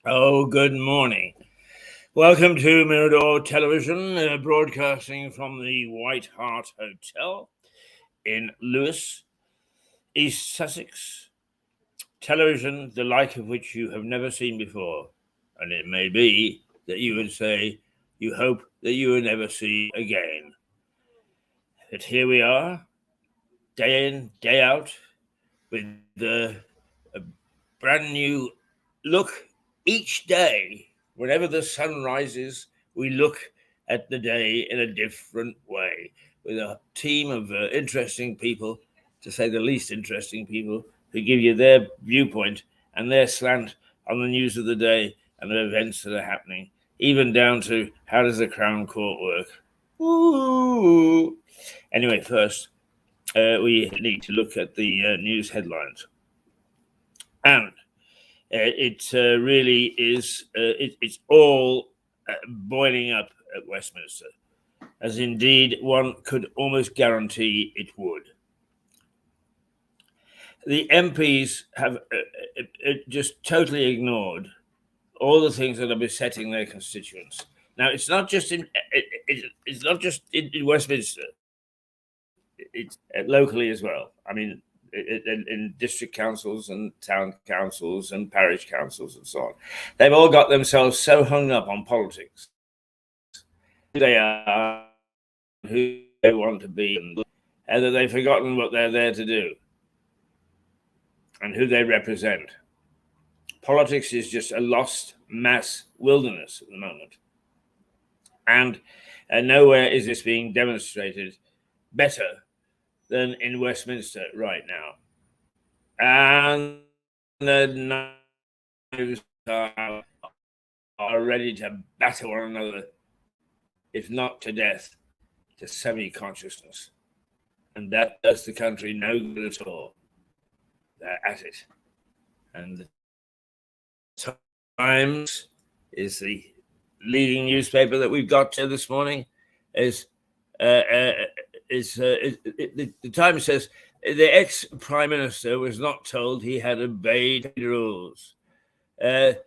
Oh, good morning. Welcome to Mirador Television, broadcasting from the White Hart Hotel in Lewes, East Sussex. Television, the like of which you have never seen before. And it may be that you would say you hope that you will never see again. But here we are, day in, day out, with a brand new look each day. Whenever the sun rises, we look at the day in a different way, with a team of interesting people, to say the least interesting people, who give you their viewpoint and their slant on the news of the day and the events that are happening, even down to how does the Crown Court work. Ooh. Anyway, first, we need to look at the news headlines. And it really is, it's all boiling up at Westminster, as indeed one could almost guarantee it would. The MPs have just totally ignored all the things that are besetting their constituents. Now, it's not just in Westminster; it's locally as well. I mean, in district councils and town councils and parish councils and so on. They've all got themselves so hung up on politics. Who they are, who they want to be, and that they've forgotten what they're there to do and who they represent. Politics is just a lost mass wilderness at the moment. And nowhere is this being demonstrated better than in Westminster right now. And the knives are ready to batter one another, if not to death, to semi-consciousness. And that does the country no good at all. They're at it. And the Times is the leading newspaper that we've got this morning. The Times says the ex-prime minister was not told he had obeyed rules. The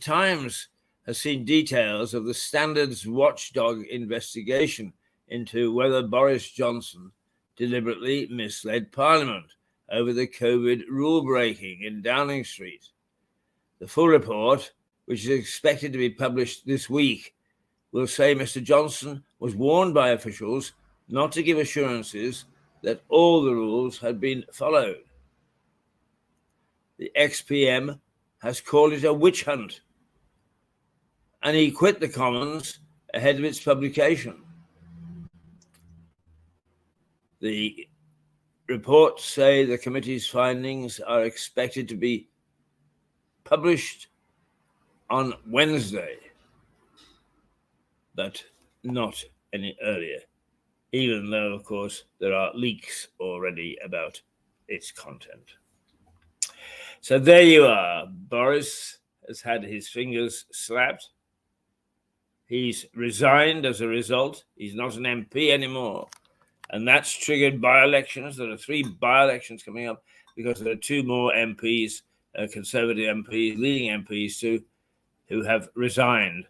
Times has seen details of the Standards Watchdog investigation into whether Boris Johnson deliberately misled Parliament over the COVID rule breaking in Downing Street. The full report, which is expected to be published this week, will say Mr. Johnson was warned by officials not to give assurances that all the rules had been followed. The ex-PM has called it a witch hunt, and he quit the Commons ahead of its publication. The reports say the committee's findings are expected to be published on Wednesday, but not any earlier, even though, of course, there are leaks already about its content. So there you are. Boris has had his fingers slapped. He's resigned as a result. He's not an MP anymore. And that's triggered by-elections. There are 3 by-elections coming up because there are 2 more MPs, Conservative MPs, leading MPs too, who have resigned.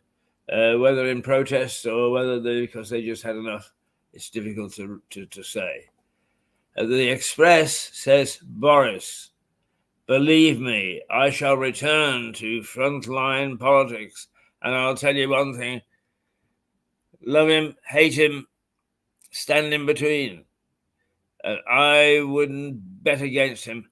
Whether in protest or whether because they just had enough, it's difficult to say. The Express says, Boris, believe me, I shall return to frontline politics. And I'll tell you one thing, love him, hate him, stand in between. I wouldn't bet against him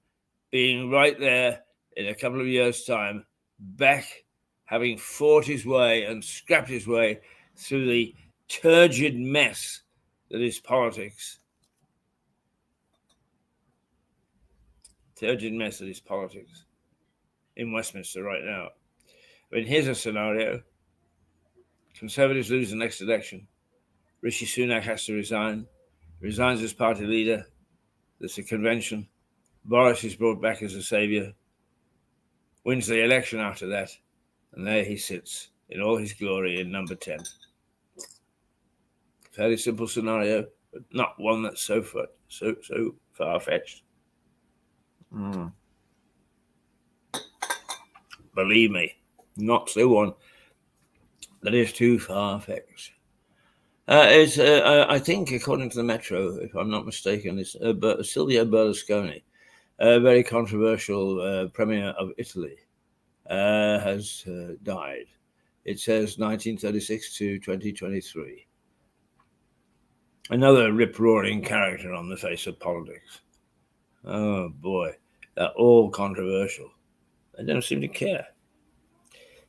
being right there in a couple of years' time, back having fought his way and scrapped his way through the turgid mess that is politics. Turgid mess that is politics. in Westminster right now. I mean, here's a scenario. Conservatives lose the next election. Rishi Sunak has to resign. Resigns as party leader. There's a convention. Boris is brought back as a saviour. Wins the election after that. And there he sits in all his glory in number 10. Fairly simple scenario, but not one that's so far-fetched. Believe me, not the one that is too far-fetched. I think, according to the Metro, if I'm not mistaken, it's Silvio Berlusconi, a very controversial premier of Italy, has died. It says 1936 to 2023. Another rip-roaring character on the face of politics. Oh, boy. They're all controversial. They don't seem to care.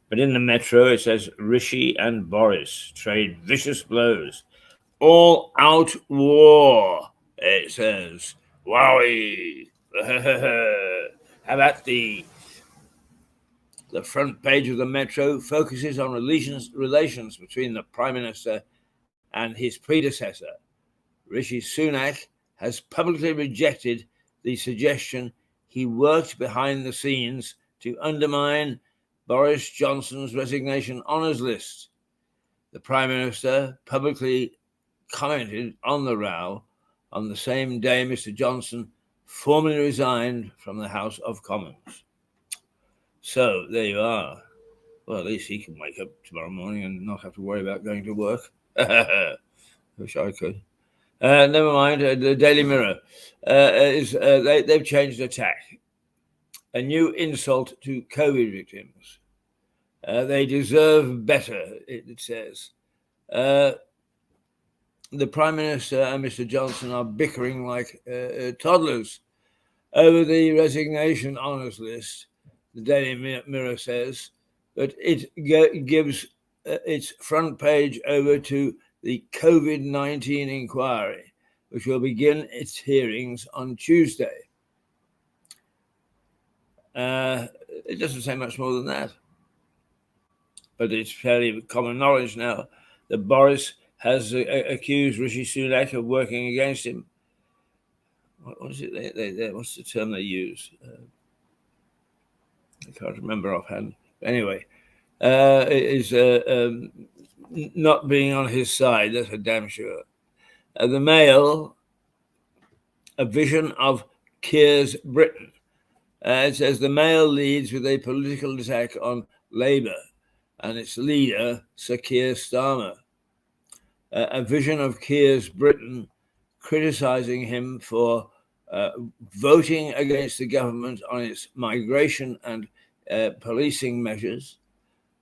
But in the Metro, it says Rishi and Boris trade vicious blows. All-out war, it says. Wowie. How about the front page of the Metro focuses on relations between the Prime Minister and his predecessor. Rishi Sunak has publicly rejected the suggestion he worked behind the scenes to undermine Boris Johnson's resignation honours list. The Prime Minister publicly commented on the row on the same day Mr. Johnson formally resigned from the House of Commons. So there you are. Well, at least he can wake up tomorrow morning and not have to worry about going to work. Wish I could. Never mind. The Daily Mirror they've changed the tack. A new insult to COVID victims. They deserve better, it says. The Prime Minister and Mr. Johnson are bickering like toddlers over the resignation honours list, the Daily Mirror says, but it gives its front page over to the COVID-19 inquiry, which will begin its hearings on Tuesday. It doesn't say much more than that. But it's fairly common knowledge now that Boris has accused Rishi Sunak of working against him. What is it? What's the term they use? I can't remember offhand. Anyway, is not being on his side, that's for damn sure. The Mail, a vision of Keir's Britain. It says the Mail leads with a political attack on Labour and its leader, Sir Keir Starmer. A vision of Keir's Britain, criticising him for voting against the government on its migration and policing measures.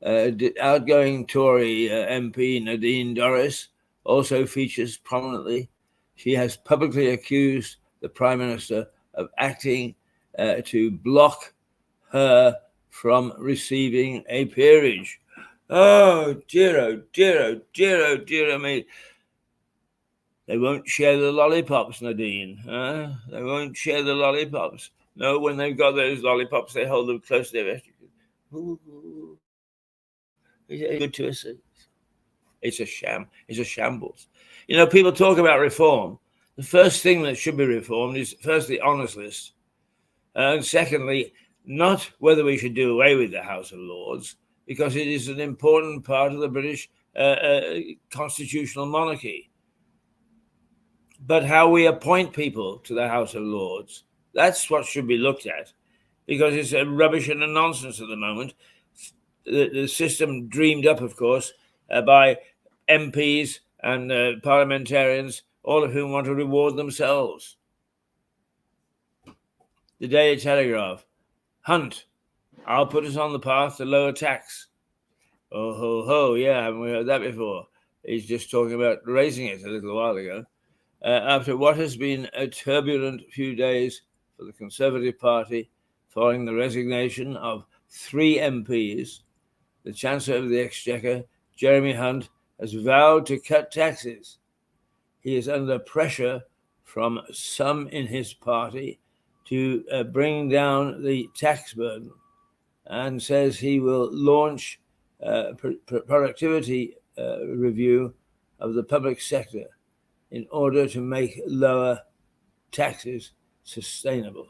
Outgoing Tory MP Nadine Dorries also features prominently. She has publicly accused the Prime Minister of acting to block her from receiving a peerage. Oh, dear me. They won't share the lollipops, Nadine. They won't share the lollipops. No, when they've got those lollipops, they hold them close to their vest. It's good to us. It's a sham. It's a shambles. You know, people talk about reform. The first thing that should be reformed is first the honours list. And secondly, not whether we should do away with the House of Lords, because it is an important part of the British constitutional monarchy. But how we appoint people to the House of Lords, that's what should be looked at, because it's a rubbish and a nonsense at the moment. The system dreamed up, of course, by MPs and parliamentarians, all of whom want to reward themselves. The Daily Telegraph. Hunt, I'll put us on the path to lower tax. Oh, ho, ho, yeah, haven't we heard that before? He's just talking about raising it a little while ago. After what has been a turbulent few days for the Conservative Party following the resignation of 3 MPs, the Chancellor of the Exchequer, Jeremy Hunt, has vowed to cut taxes. He is under pressure from some in his party to bring down the tax burden. and says he will launch productivity review of the public sector in order to make lower taxes sustainable.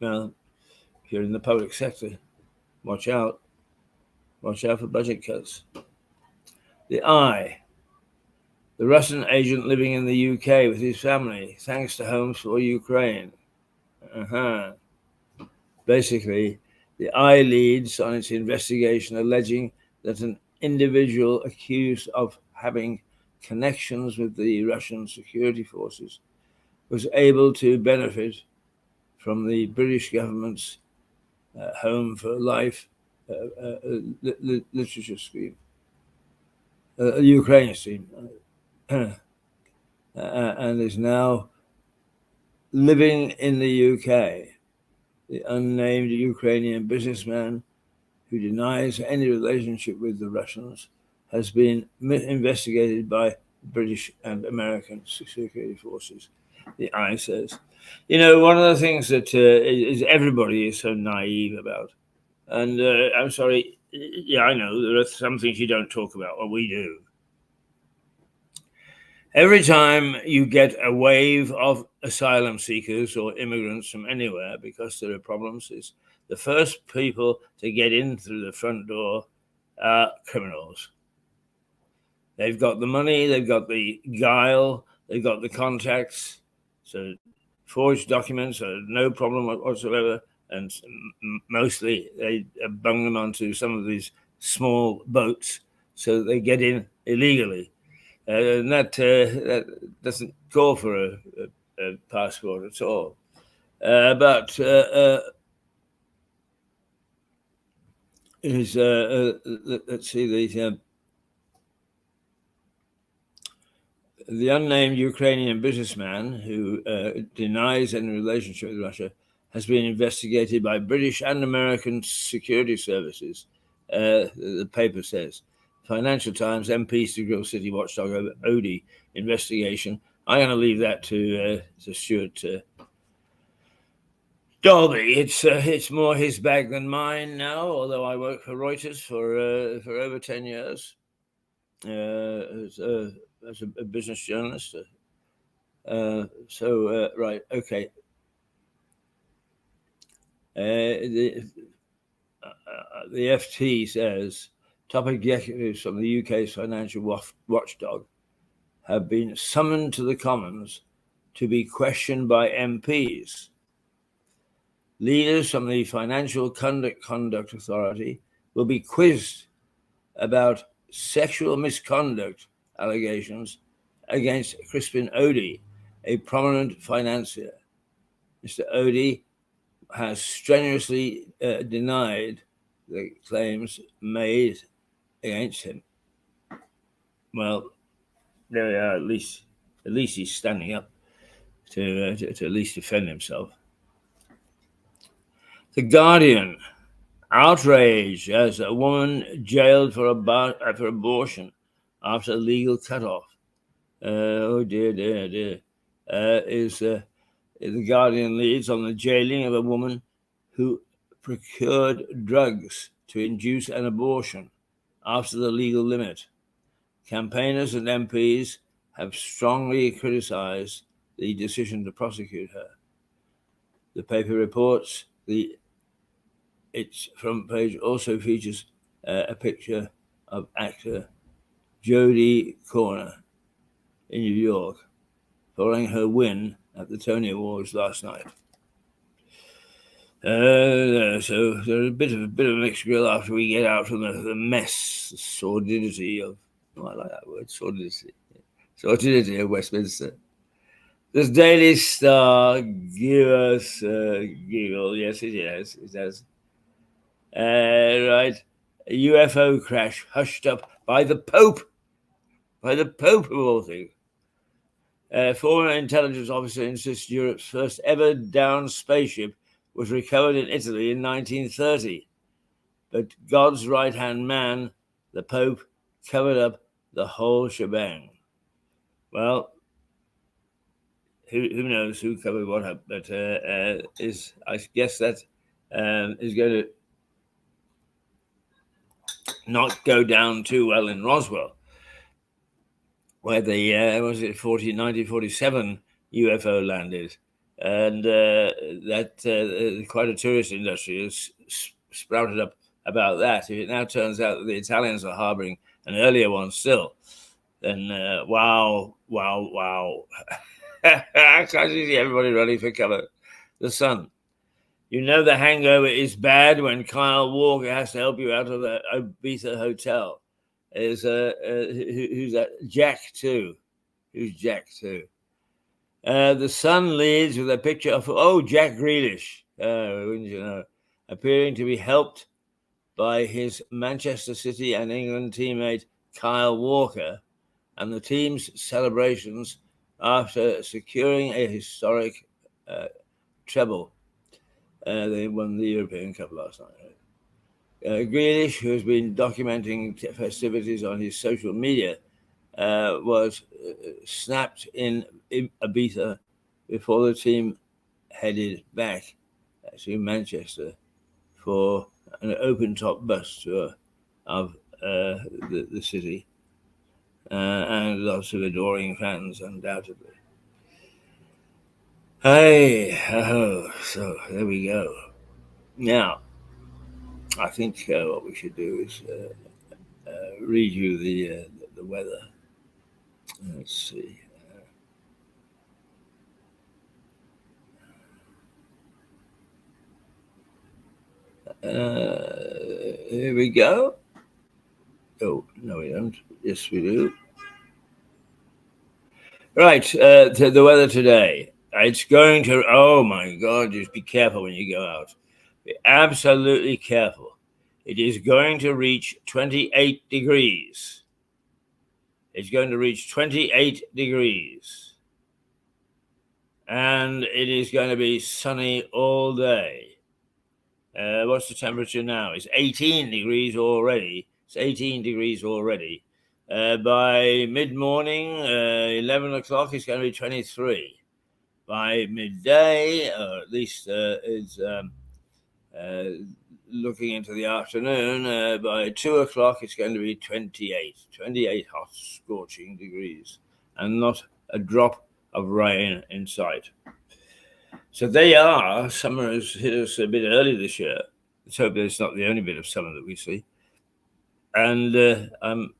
Well, if you're in the public sector, watch out. Watch out for budget cuts. The Russian agent living in the UK with his family, thanks to Homes for Ukraine. Basically, the leads on its investigation alleging that an individual accused of having connections with the Russian security forces was able to benefit from the British government's Home for Life literature scheme, Ukraine scheme, and is now living in the UK. The unnamed Ukrainian businessman who denies any relationship with the Russians has been investigated by British and American security forces, the Eye says. You know, one of the things that is everybody is so naive about, and I'm sorry, yeah, I know there are some things you don't talk about, well, we do. Every time you get a wave of asylum seekers or immigrants from anywhere because there are problems, is the first people to get in through the front door are criminals. They've got the money, they've got the guile, they've got the contacts, so forged documents are no problem whatsoever, and mostly they bung them onto some of these small boats so that they get in illegally. And that doesn't call for a passport at all. But it is, let's see, the unnamed Ukrainian businessman who denies any relationship with Russia has been investigated by British and American security services, the paper says. Financial Times, MPs to grill city watchdog over Odie investigation. I'm going to leave that to Stuart Dolby. It's more his bag than mine now, although I worked for Reuters for over 10 years as a business journalist. Right, okay. The FT says top executives from the UK's financial watchdog have been summoned to the Commons to be questioned by MPs. Leaders from the Financial Conduct Authority will be quizzed about sexual misconduct allegations against Crispin Odey, a prominent financier. Mr. Odey has strenuously denied the claims made against him. Well, there we are. At least he's standing up to at least defend himself. The Guardian: outrage as a woman jailed for abortion after legal cutoff. Oh dear. The Guardian leads on the jailing of a woman who procured drugs to induce an abortion after the legal limit. Campaigners and MPs have strongly criticized the decision to prosecute her. The paper reports its front page also features a picture of actor Jodie Comer in New York following her win at the Tony Awards last night. So there's a bit of a mixed grill after we get out from the mess, the sordidity of, I like that word, sordidity of Westminster. Does Daily Star give us a giggle? Yes, it has. It does. Right. A UFO crash hushed up by the Pope. By the Pope, of all things. A former intelligence officer insists Europe's first ever downed spaceship was recovered in Italy in 1930. But God's right-hand man, the Pope, covered up the whole shebang. Well, who knows who covered what up? But I guess that is going to not go down too well in Roswell, where the 1947 UFO landed, and that quite a tourist industry has sprouted up about that. If it now turns out that the Italians are harboring an earlier one still, then wow. I can't see everybody running for cover. The sun. You know the hangover is bad when Kyle Walker has to help you out of the Ibiza hotel. Is who's that? Jack too. Who's Jack too? The Sun leads with a picture of Jack Grealish. Wouldn't you know? Appearing to be helped by his Manchester City and England teammate Kyle Walker, and the team's celebrations after securing a historic treble. They won the European Cup last night. Grealish, who has been documenting festivities on his social media, was snapped in Ibiza before the team headed back to Manchester for an open-top bus tour of the city, and lots of adoring fans, undoubtedly. So there we go. Now, I think what we should do is read you the weather. Let's see. Here we go. Oh, no, we don't. Yes, we do. Right, the weather today. It's going to, oh my God, just be careful when you go out. Be absolutely careful. It is going to reach 28 degrees. It's going to reach 28 degrees. And it is going to be sunny all day. What's the temperature now? It's 18 degrees already. It's 18 degrees already. By mid-morning, 11 o'clock, it's going to be 23. By midday, or at least it's looking into the afternoon, by 2 o'clock, it's going to be 28 hot, scorching degrees, and not a drop of rain in sight. So there you are. Summer has hit us a bit early this year. Let's hope that it's not the only bit of summer that we see. And I'm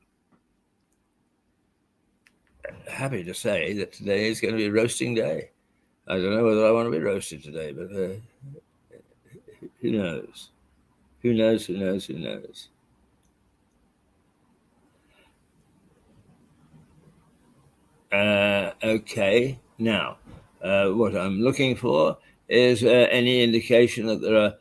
happy to say that today is going to be a roasting day. I don't know whether I want to be roasted today, but who knows? Who knows? Okay, now, what I'm looking for is any indication that there are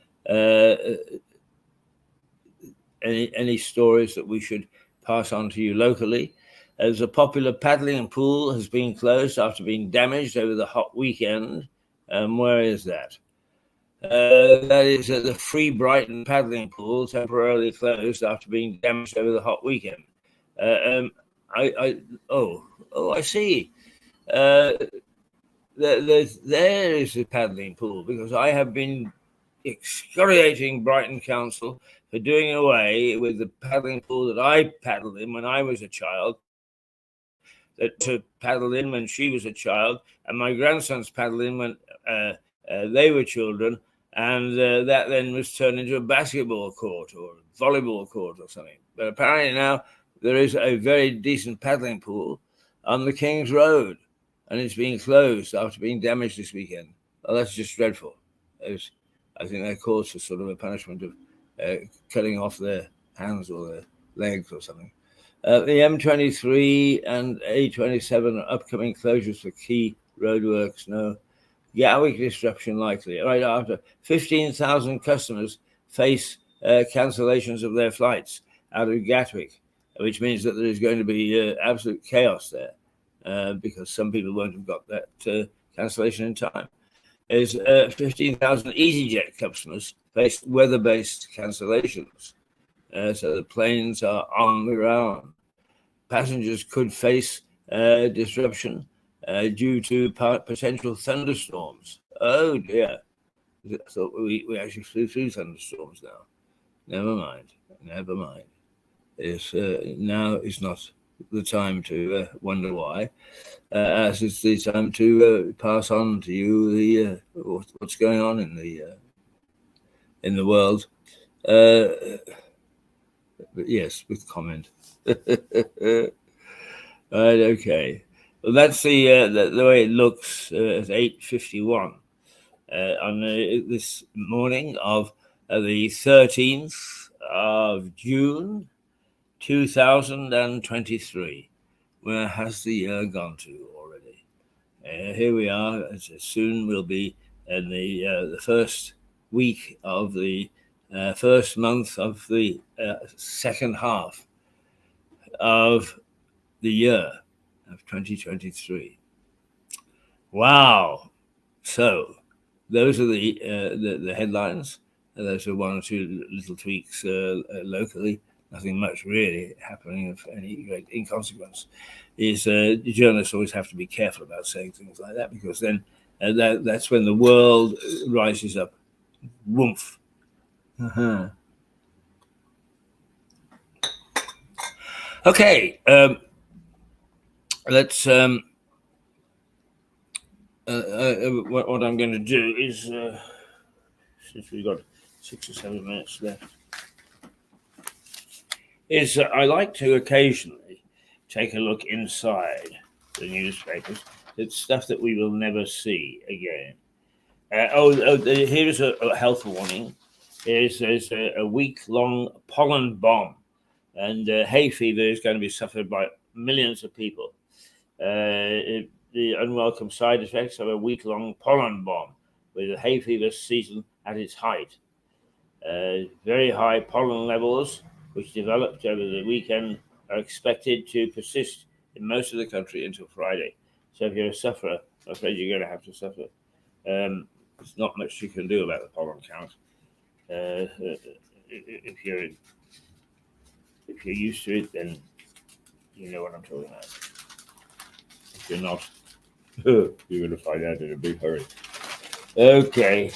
any stories that we should pass on to you locally. As a popular paddling pool has been closed after being damaged over the hot weekend. Where is that? That is the Free Brighton paddling pool, temporarily closed after being damaged over the hot weekend. I see. There is the paddling pool, because I have been excoriating Brighton Council for doing away with the paddling pool that I paddled in when I was a child, that to paddle in when she was a child, and my grandsons paddled in when they were children, and that then was turned into a basketball court or a volleyball court or something. But apparently now there is a very decent paddling pool on the King's Road, and it's being closed after being damaged this weekend. Well, that's just dreadful. I think that calls for sort of a punishment of cutting off their hands or their legs or something. The M23 and A27 are upcoming closures for key roadworks. No Gatwick disruption likely. Right after 15,000 customers face cancellations of their flights out of Gatwick, which means that there is going to be absolute chaos there because some people won't have got that cancellation in time. Is 15,000 EasyJet customers face weather-based cancellations. So the planes are on the ground. Passengers could face disruption due to potential thunderstorms. Oh dear. I thought we actually flew through thunderstorms now. Never mind. Now is not the time to wonder why, as it's the time to pass on to you the what's going on in the world. But yes, with comment. Right, okay. Well, that's the way it looks at 8:51 on this morning of the 13th of June, 2023. Where has the year gone to already? Here we are. Soon we'll be in the first week of the first month of the second half of the year of 2023. Wow! So those are the headlines. Those are one or two little tweaks locally. Nothing much really happening of any great inconsequence. Journalists always have to be careful about saying things like that, because then that's when the world rises up. Woomph. Uh-huh. Okay. Let's. What I'm going to do is, since we've got 6 or 7 minutes left, is I like to occasionally take a look inside the newspapers. It's stuff that we will never see again. Here's a health warning. There's a week-long pollen bomb, and hay fever is going to be suffered by millions of people. The unwelcome side effects of a week-long pollen bomb, with the hay fever season at its height. Very high pollen levels, which developed over the weekend, are expected to persist in most of the country until Friday. So if you're a sufferer, I'm afraid you're going to have to suffer. There's not much you can do about the pollen count. If you're used to it, then you know what I'm talking about. If you're not, you're going to find out in a big hurry. Okay.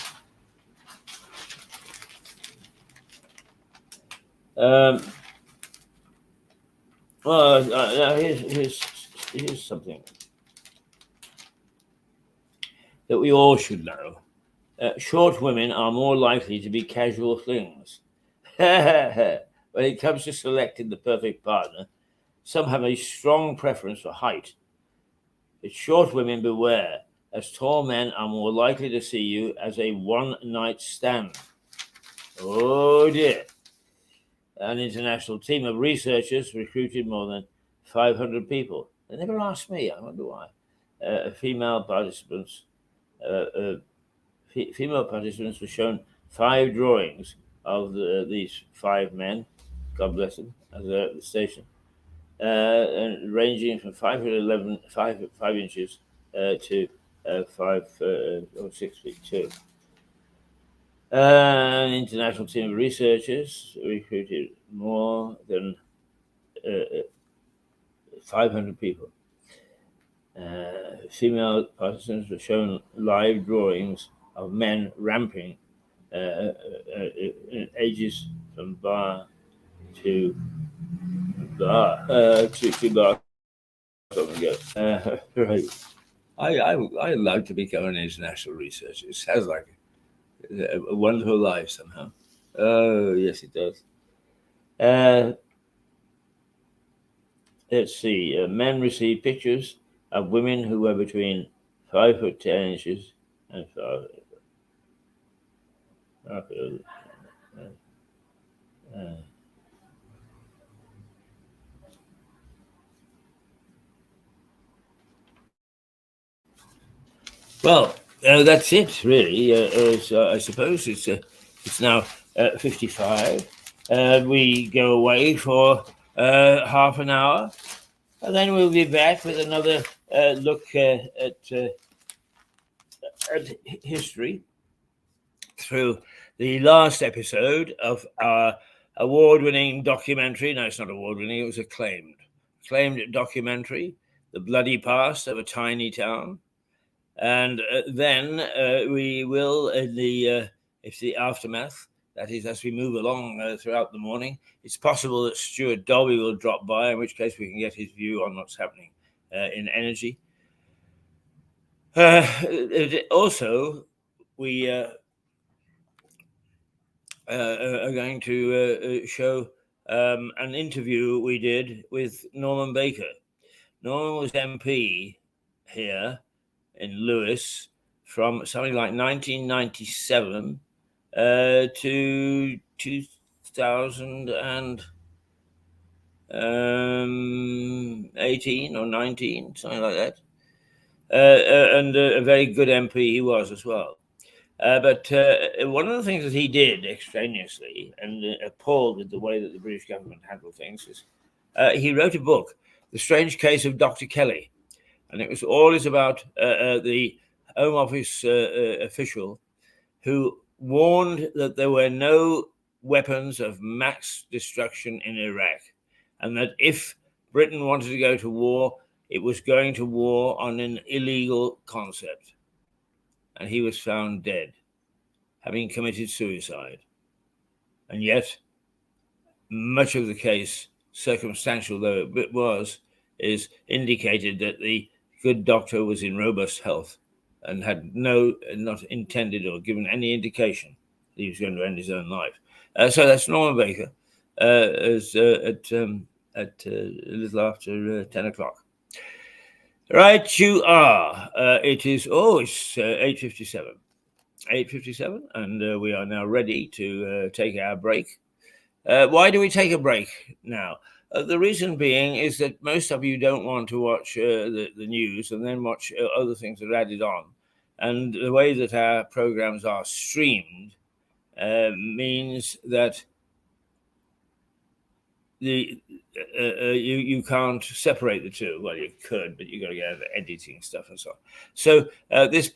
Now here's something that we all should know. Short women are more likely to be casual flings. When it comes to selecting the perfect partner, some have a strong preference for height. But short women beware, as tall men are more likely to see you as a one-night stand. Oh dear. An international team of researchers recruited more than 500 people. They never asked me. I wonder why. Female participants were shown 5 drawings of these 5 men. God bless them, as they're at the station, and ranging from 5 inches to 6 feet 2. An international team of researchers recruited more than 500 people. Female participants were shown live drawings of men ramping in ages from bar to bar to bar. Right. I'd like to become an international researcher. It sounds like a wonderful life somehow. Oh, yes, it does. Let's see. Men received pictures of women who were between 5 foot 10 inches and 5. Well, that's it, really. I suppose it's now 55. We go away for half an hour, and then we'll be back with another look at history through the last episode of our award-winning documentary. No, it's not award-winning. It was acclaimed documentary, The Bloody Past of a Tiny Town. And then we will, in the if the aftermath, that is, as we move along throughout the morning, it's possible that Stuart Dolby will drop by, in which case we can get his view on what's happening in energy. Also, we are going to show an interview we did with Norman Baker. Norman was MP here in Lewis from something like 1997 to 2018 or 19, something like that. And a very good MP he was as well. But one of the things that he did extraneously and appalled with the way that the British government handled things is he wrote a book, The Strange Case of Dr. Kelly. And it was always about the Home Office official who warned that there were no weapons of mass destruction in Iraq, and that if Britain wanted to go to war, it was going to war on an illegal concept. And he was found dead, having committed suicide. And yet, much of the case, circumstantial though it was, is indicated that the good doctor was in robust health and had not intended or given any indication that he was going to end his own life. So that's Norman Baker at a little after 10 o'clock. Right, you are. It's 8:57. 8:57, and we are now ready to take our break. Why do we take a break now? The reason being is that most of you don't want to watch the news and then watch other things that are added on. And the way that our programs are streamed means that you can't separate the two. Well, you could, but you've got to get out of editing stuff and so on. So this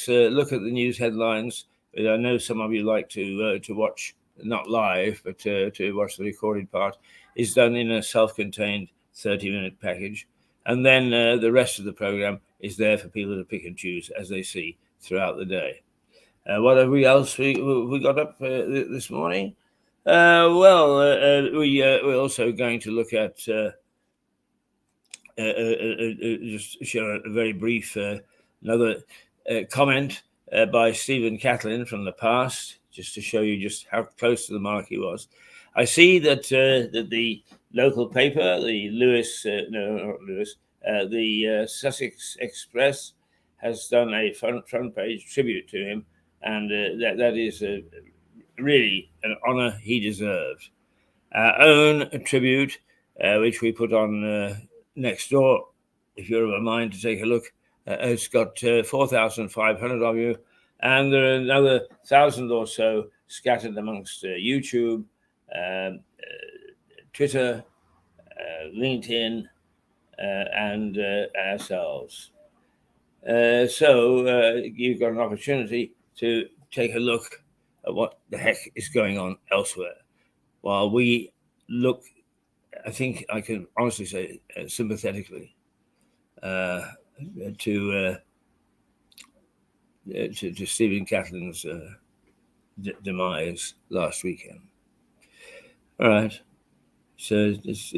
look at the news headlines, I know some of you like to watch, not live, but to watch the recorded part, is done in a self-contained 30-minute package. And then the rest of the program is there for people to pick and choose as they see throughout the day. What have we got up this morning? We're also going to look at just share a very brief another comment by Stephen Catlin from the past, just to show you just how close to the mark he was. I see that the local paper, the Sussex Express, has done a front page tribute to him, and that is really an honour he deserved. Our own tribute, which we put on next door, if you're of a mind to take a look, it's got 4,500 of you, and there are another 1,000 or so scattered amongst YouTube, Twitter, LinkedIn, and ourselves. So you've got an opportunity to take a look at what the heck is going on elsewhere, while we look, I think I can honestly say, sympathetically to Stephen Catlin's demise last weekend. All right, so it's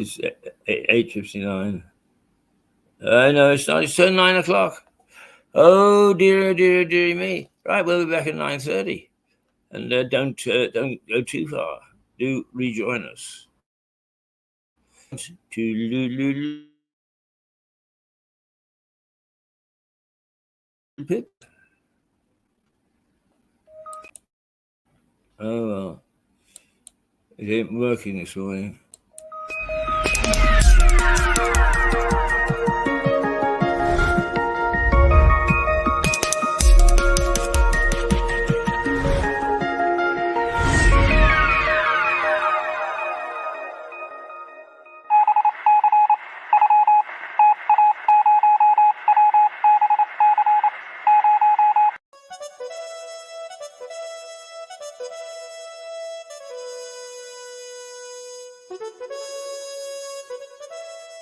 8:59. No, it's not. It's 9 o'clock. Oh dear me! Right, we'll be back at 9:30, and don't go too far. Do rejoin us. Oh well, it ain't working this morning.